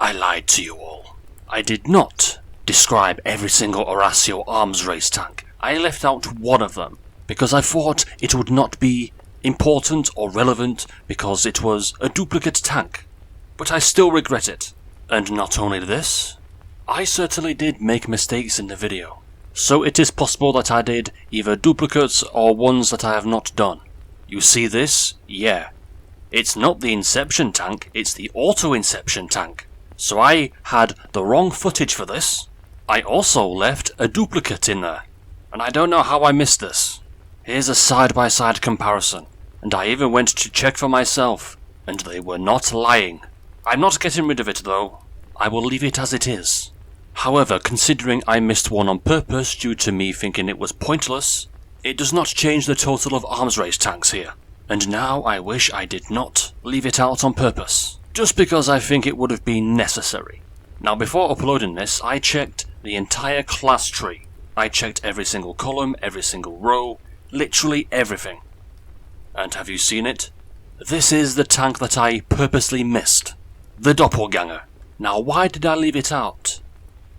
I lied to you all. I did not describe every single Horatio arms race tank. I left out one of them, because I thought it would not be important or relevant because it was a duplicate tank. But I still regret it. And not only this, I certainly did make mistakes in the video. So it is possible that I did either duplicates or ones that I have not done. You see this? Yeah. It's not the Inception tank, it's the Auto Inception tank. So I had the wrong footage for this. I also left a duplicate in there. And I don't know how I missed this. Here's a side-by-side comparison. And I even went to check for myself. And they were not lying. I'm not getting rid of it though. I will leave it as it is. However, considering I missed one on purpose due to me thinking it was pointless, it does not change the total of arms race tanks here. And now I wish I did not leave it out on purpose, just because I think it would have been necessary. Now before uploading this, I checked the entire class tree. I checked every single column, every single row, literally everything. And have you seen it? This is the tank that I purposely missed. The Doppelganger. Now why did I leave it out?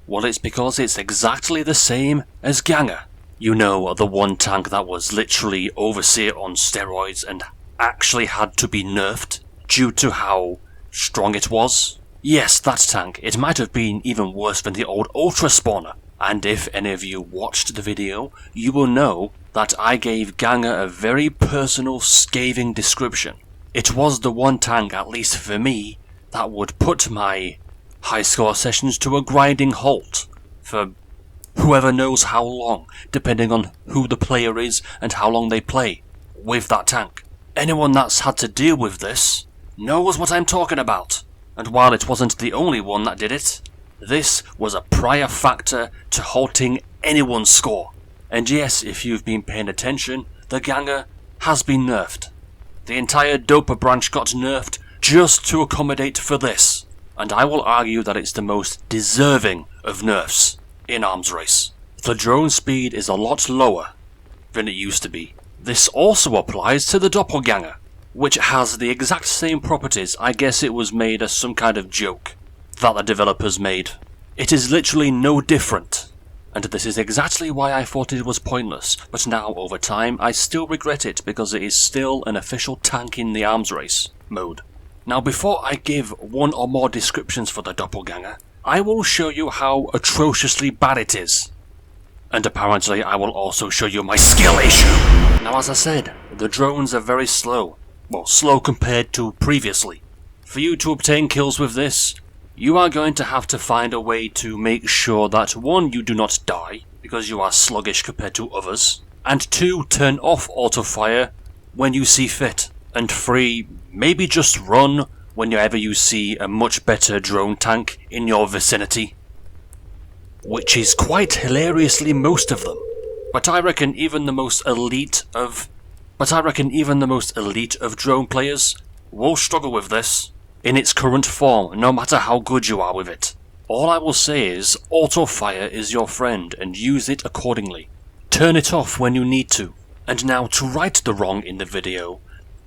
Well, it's because it's exactly the same as Ganger. You know, the one tank that was literally Overseer on steroids and actually had to be nerfed due to how strong it was? Yes, that tank. It might have been even worse than the old Ultra Spawner. And if any of you watched the video, you will know that I gave Ganger a very personal, scathing description. It was the one tank, at least for me, that would put my high score sessions to a grinding halt for whoever knows how long, depending on who the player is and how long they play with that tank. Anyone that's had to deal with this knows what I'm talking about. And while it wasn't the only one that did it, this was a prior factor to halting anyone's score. And yes, if you've been paying attention, the Ganger has been nerfed. The entire Dopa branch got nerfed just to accommodate for this. And I will argue that it's the most deserving of nerfs in arms race. The drone speed is a lot lower than it used to be. This also applies to the Doppelganger, which has the exact same properties. I guess it was made as some kind of joke that the developers made. It is literally no different. And this is exactly why I thought it was pointless, but now over time I still regret it because it is still an official tank in the arms race mode. Now before I give one or more descriptions for the Doppelganger, I will show you how atrociously bad it is. And apparently I will also show you my skill issue. Now as I said, the drones are very slow. Well, slow compared to previously. For you to obtain kills with this, you are going to have to find a way to make sure that 1, you do not die, because you are sluggish compared to others, and 2, turn off auto fire when you see fit, and 3, maybe just run whenever you see a much better drone tank in your vicinity. Which is quite hilariously most of them. But I reckon even the most elite of drone players will struggle with this in its current form, no matter how good you are with it. All I will say is, auto fire is your friend and use it accordingly. Turn it off when you need to. And now to right the wrong in the video,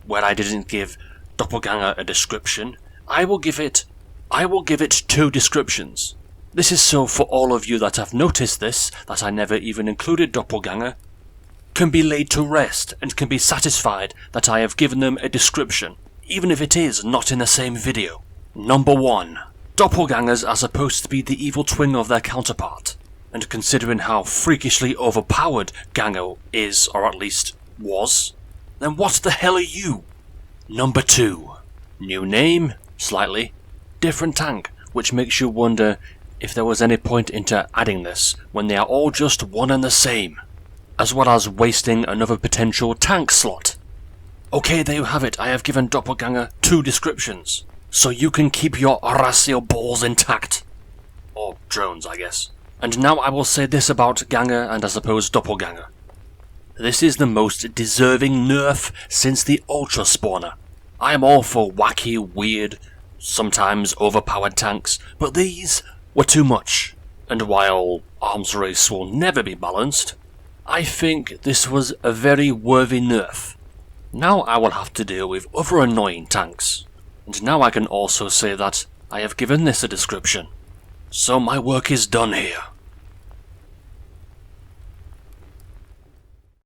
where I didn't give Doppelganger a description, I will give it 2 descriptions. This is so for all of you that have noticed this, that I never even included Doppelganger, can be laid to rest and can be satisfied that I have given them a description, even if it is not in the same video. Number 1. Doppelgangers are supposed to be the evil twin of their counterpart, and considering how freakishly overpowered Ganger is, or at least was, then what the hell are you? Number 2. New name, slightly, different tank, which makes you wonder if there was any point into adding this when they are all just one and the same, as well as wasting another potential tank slot. Okay, there you have it. I have given Doppelganger 2 descriptions, so you can keep your Horatio balls intact. Or drones, I guess. And now I will say this about Ganger and I suppose Doppelganger. This is the most deserving nerf since the Ultra Spawner. I am all for wacky, weird, sometimes overpowered tanks, but these were too much. And while arms race will never be balanced, I think this was a very worthy nerf. Now I will have to deal with other annoying tanks. And now I can also say that I have given this a description. So my work is done here.